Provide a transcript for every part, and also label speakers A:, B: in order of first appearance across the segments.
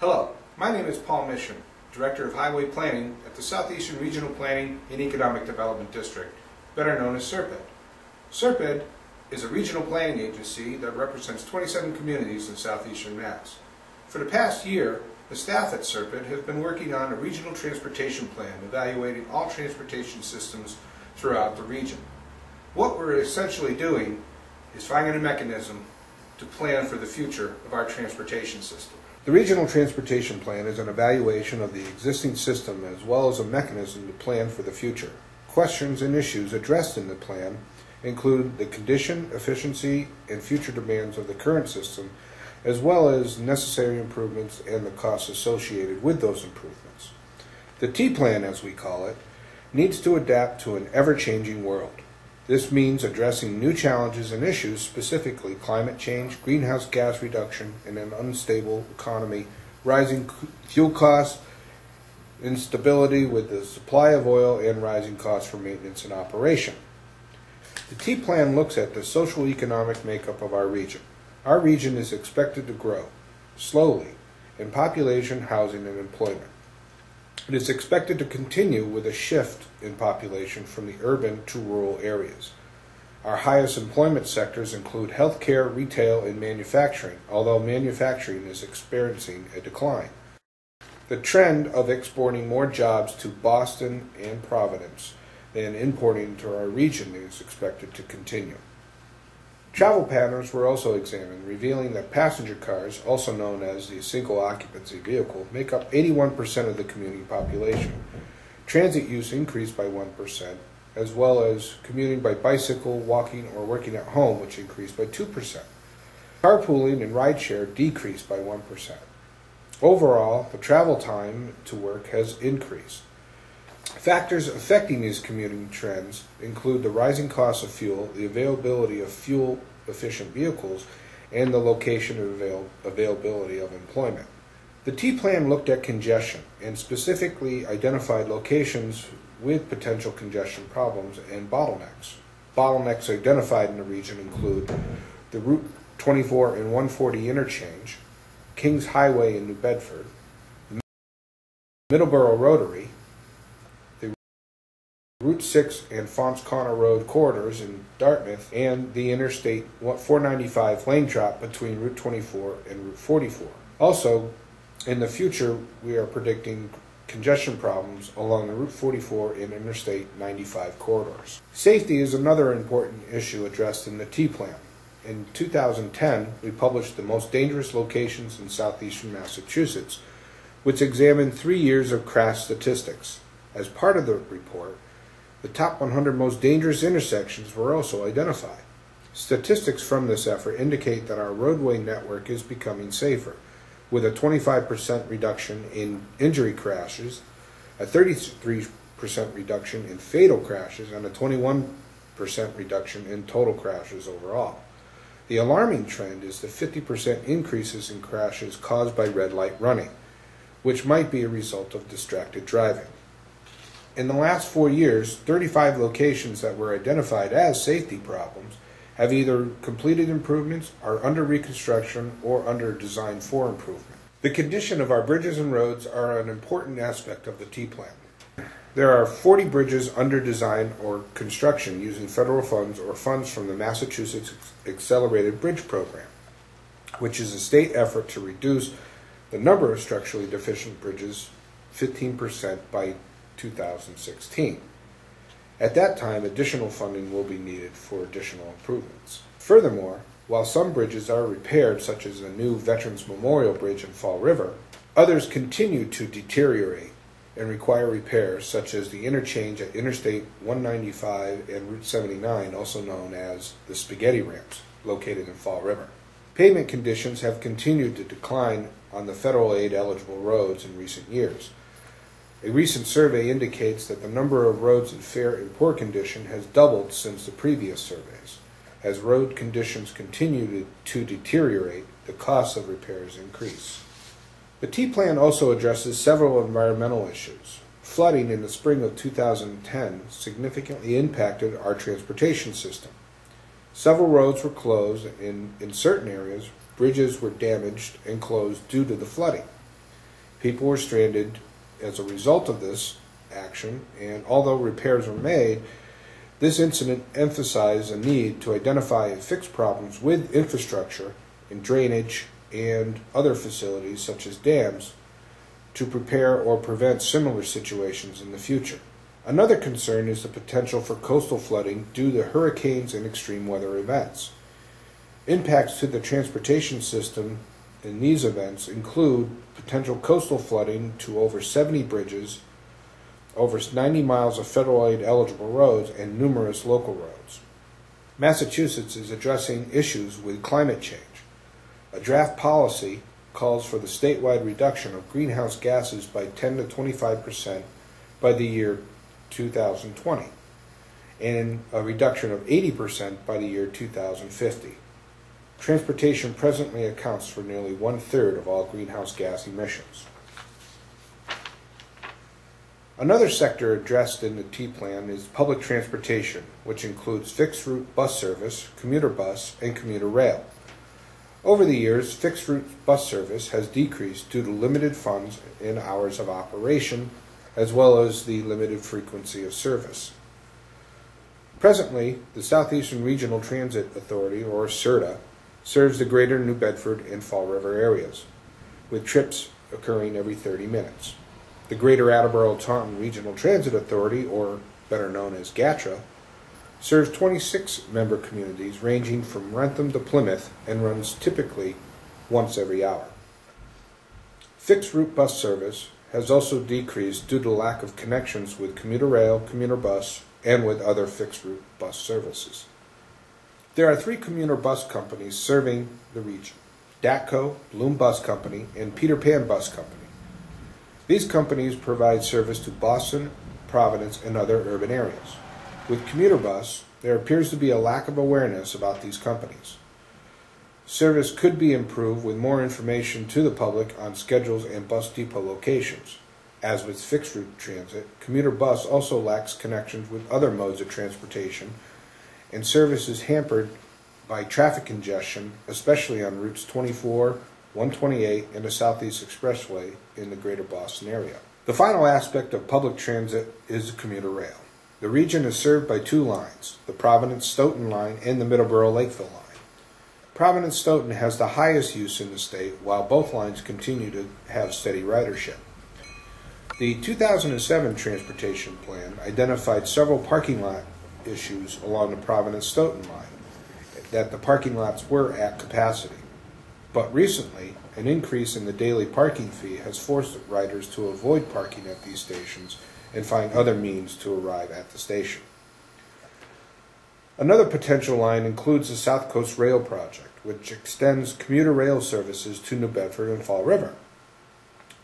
A: Hello, my name is Paul Mission, Director of Highway Planning at the Southeastern Regional Planning and Economic Development District, better known as SRPEDD. SRPEDD is a regional planning agency that represents 27 communities in southeastern Mass. For the past year, the staff at SRPEDD has been working on a regional transportation plan evaluating all transportation systems throughout the region. What we're essentially doing is finding a mechanism to plan for the future of our transportation system. The Regional Transportation Plan is an evaluation of the existing system as well as a mechanism to plan for the future. Questions and issues addressed in the plan include the condition, efficiency, and future demands of the current system, as well as necessary improvements and the costs associated with those improvements. The T-Plan, as we call it, needs to adapt to an ever-changing world. This means addressing new challenges and issues, specifically climate change, greenhouse gas reduction, and an unstable economy, rising fuel costs, instability with the supply of oil, and rising costs for maintenance and operation. The T-Plan looks at the social economic makeup of our region. Our region is expected to grow slowly in population, housing, and employment. It is expected to continue with a shift in population from the urban to rural areas. Our highest employment sectors include healthcare, retail, and manufacturing, although manufacturing is experiencing a decline. The trend of exporting more jobs to Boston and Providence than importing to our region is expected to continue. Travel patterns were also examined, revealing that passenger cars, also known as the single occupancy vehicle, make up 81% of the commuting population. Transit use increased by 1%, as well as commuting by bicycle, walking, or working at home, which increased by 2%. Carpooling and rideshare decreased by 1%. Overall, the travel time to work has increased. Factors affecting these commuting trends include the rising cost of fuel, the availability of fuel-efficient vehicles, and the location and availability of employment. The T-Plan looked at congestion and specifically identified locations with potential congestion problems and bottlenecks. Bottlenecks identified in the region include the Route 24 and 140 interchange, Kings Highway in New Bedford, the Middleborough Rotary, Route 6 and Fons Connor Road corridors in Dartmouth, and the Interstate 495 lane drop between Route 24 and Route 44. Also, in the future, we are predicting congestion problems along the Route 44 and Interstate 95 corridors. Safety is another important issue addressed in the T-Plan. In 2010, we published the most dangerous locations in southeastern Massachusetts, which examined 3 years of crash statistics. As part of the report, the top 100 most dangerous intersections were also identified. Statistics from this effort indicate that our roadway network is becoming safer, with a 25% reduction in injury crashes, a 33% reduction in fatal crashes, and a 21% reduction in total crashes overall. The alarming trend is the 50% increases in crashes caused by red light running, which might be a result of distracted driving. In the last 4 years, 35 locations that were identified as safety problems have either completed improvements, are under reconstruction, or under design for improvement. The condition of our bridges and roads are an important aspect of the T-Plan. There are 40 bridges under design or construction using federal funds or funds from the Massachusetts Accelerated Bridge Program, which is a state effort to reduce the number of structurally deficient bridges 15% by 2016. At that time, additional funding will be needed for additional improvements. Furthermore, while some bridges are repaired, such as the new Veterans Memorial Bridge in Fall River, others continue to deteriorate and require repairs, such as the interchange at Interstate 195 and Route 79, also known as the Spaghetti Ramps, located in Fall River. Pavement conditions have continued to decline on the federal aid eligible roads in recent years. A recent survey indicates that the number of roads in fair and poor condition has doubled since the previous surveys. As road conditions continue to deteriorate, the costs of repairs increase. The T-Plan also addresses several environmental issues. Flooding in the spring of 2010 significantly impacted our transportation system. Several roads were closed, and in certain areas, bridges were damaged and closed due to the flooding. People were stranded as a result of this action, and although repairs were made, this incident emphasized a need to identify and fix problems with infrastructure and drainage and other facilities such as dams to prepare or prevent similar situations in the future. Another concern is the potential for coastal flooding due to hurricanes and extreme weather events. Impacts to the transportation system in these events include potential coastal flooding to over 70 bridges, over 90 miles of federal aid eligible roads, and numerous local roads. Massachusetts is addressing issues with climate change. A draft policy calls for the statewide reduction of greenhouse gases by 10 to 25% by the year 2020, and a reduction of 80% by the year 2050. Transportation presently accounts for nearly 1/3 of all greenhouse gas emissions. Another sector addressed in the T plan is public transportation, which includes fixed-route bus service, commuter bus, and commuter rail. Over the years, fixed-route bus service has decreased due to limited funds and hours of operation, as well as the limited frequency of service. Presently, the Southeastern Regional Transit Authority, or SRPEDD, serves the greater New Bedford and Fall River areas, with trips occurring every 30 minutes. The Greater Attleboro-Taunton Regional Transit Authority, or better known as GATRA, serves 26 member communities ranging from Wrentham to Plymouth and runs typically once every hour. Fixed-route bus service has also decreased due to lack of connections with commuter rail, commuter bus, and with other fixed-route bus services. There are 3 commuter bus companies serving the region: DATCO, Bloom Bus Company, and Peter Pan Bus Company. These companies provide service to Boston, Providence, and other urban areas. With commuter bus, there appears to be a lack of awareness about these companies. Service could be improved with more information to the public on schedules and bus depot locations. As with fixed-route transit, commuter bus also lacks connections with other modes of transportation, and service is hampered by traffic congestion, especially on routes 24, 128, and the Southeast Expressway in the greater Boston area. The final aspect of public transit is commuter rail. The region is served by 2 lines, the Providence-Stoughton line and the Middleborough-Lakeville line. Providence-Stoughton has the highest use in the state, while both lines continue to have steady ridership. The 2007 Transportation Plan identified several parking lot issues along the Providence-Stoughton line, that the parking lots were at capacity. But recently, an increase in the daily parking fee has forced riders to avoid parking at these stations and find other means to arrive at the station. Another potential line includes the South Coast Rail Project, which extends commuter rail services to New Bedford and Fall River.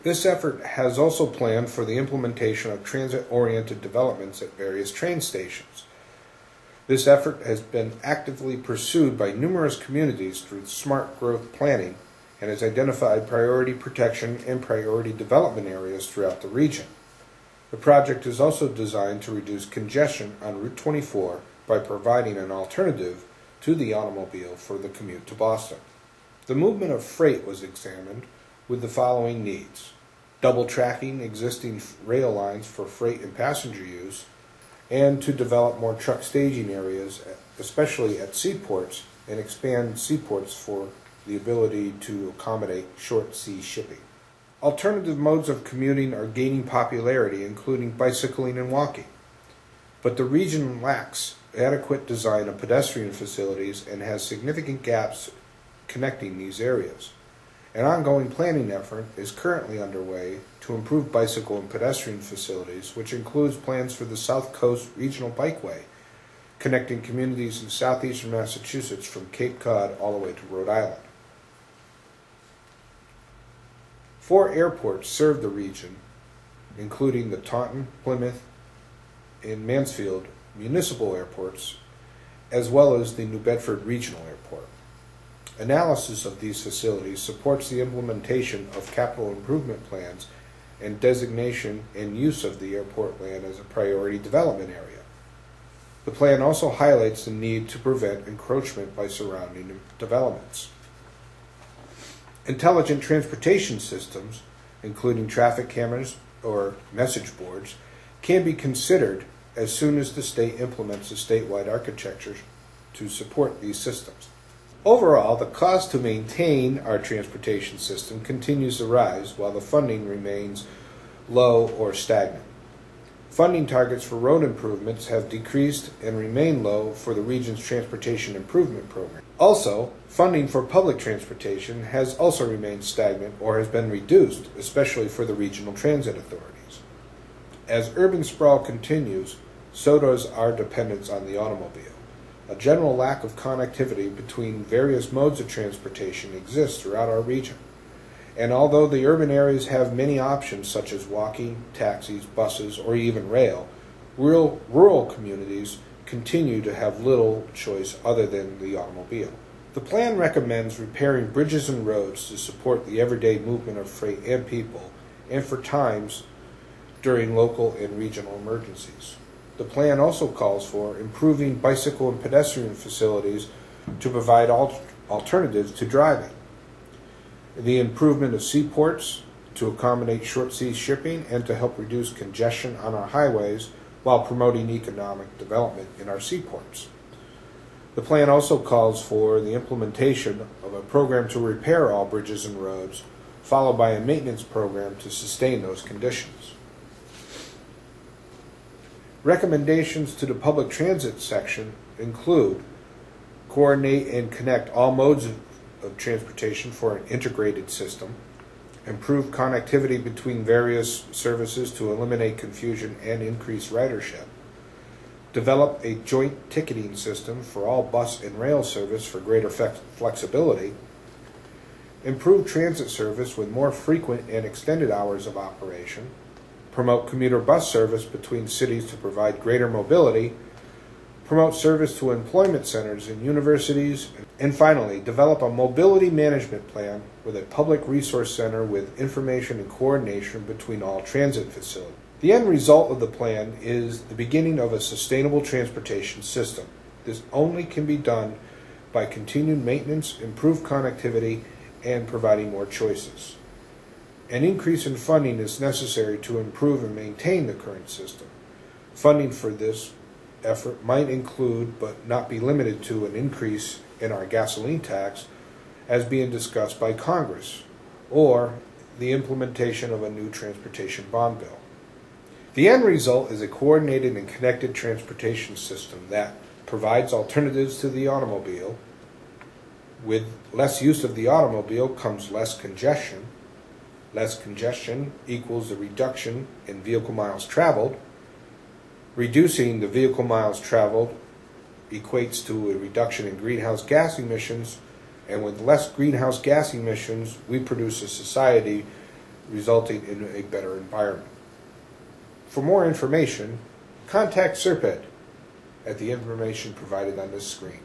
A: This effort has also planned for the implementation of transit-oriented developments at various train stations. This effort has been actively pursued by numerous communities through smart growth planning and has identified priority protection and priority development areas throughout the region. The project is also designed to reduce congestion on Route 24 by providing an alternative to the automobile for the commute to Boston. The movement of freight was examined with the following needs: double tracking existing rail lines for freight and passenger use, and to develop more truck staging areas, especially at seaports, and expand seaports for the ability to accommodate short sea shipping. Alternative modes of commuting are gaining popularity, including bicycling and walking. But the region lacks adequate design of pedestrian facilities and has significant gaps connecting these areas. An ongoing planning effort is currently underway to improve bicycle and pedestrian facilities, which includes plans for the South Coast Regional Bikeway, connecting communities in southeastern Massachusetts from Cape Cod all the way to Rhode Island. 4 airports serve the region, including the Taunton, Plymouth, and Mansfield municipal airports, as well as the New Bedford Regional Airport. Analysis of these facilities supports the implementation of capital improvement plans and designation and use of the airport land as a priority development area. The plan also highlights the need to prevent encroachment by surrounding developments. Intelligent transportation systems including traffic cameras or message boards, can be considered as soon as the state implements a statewide architecture to support these systems. Overall, the cost to maintain our transportation system continues to rise while the funding remains low or stagnant. Funding targets for road improvements have decreased and remain low for the region's transportation improvement program. Also, funding for public transportation has also remained stagnant or has been reduced, especially for the regional transit authorities. As urban sprawl continues, so does our dependence on the automobile. A general lack of connectivity between various modes of transportation exists throughout our region. And although the urban areas have many options such as walking, taxis, buses, or even rail, rural communities continue to have little choice other than the automobile. The plan recommends repairing bridges and roads to support the everyday movement of freight and people, and for times during local and regional emergencies. The plan also calls for improving bicycle and pedestrian facilities to provide alternatives to driving, the improvement of seaports to accommodate short sea shipping and to help reduce congestion on our highways while promoting economic development in our seaports. The plan also calls for the implementation of a program to repair all bridges and roads, followed by a maintenance program to sustain those conditions. Recommendations to the public transit section include coordinate and connect all modes of transportation for an integrated system, improve connectivity between various services to eliminate confusion and increase ridership, develop a joint ticketing system for all bus and rail service for greater flexibility, improve transit service with more frequent and extended hours of operation, promote commuter bus service between cities to provide greater mobility, promote service to employment centers and universities, and finally, develop a mobility management plan with a public resource center with information and coordination between all transit facilities. The end result of the plan is the beginning of a sustainable transportation system. This only can be done by continued maintenance, improved connectivity, and providing more choices. An increase in funding is necessary to improve and maintain the current system. Funding for this effort might include, but not be limited to, an increase in our gasoline tax as being discussed by Congress, or the implementation of a new transportation bond bill. The end result is a coordinated and connected transportation system that provides alternatives to the automobile. With less use of the automobile comes less congestion. Less congestion equals a reduction in vehicle miles traveled. Reducing the vehicle miles traveled equates to a reduction in greenhouse gas emissions, and with less greenhouse gas emissions, we produce a society resulting in a better environment. For more information, contact SRPEDD at the information provided on this screen.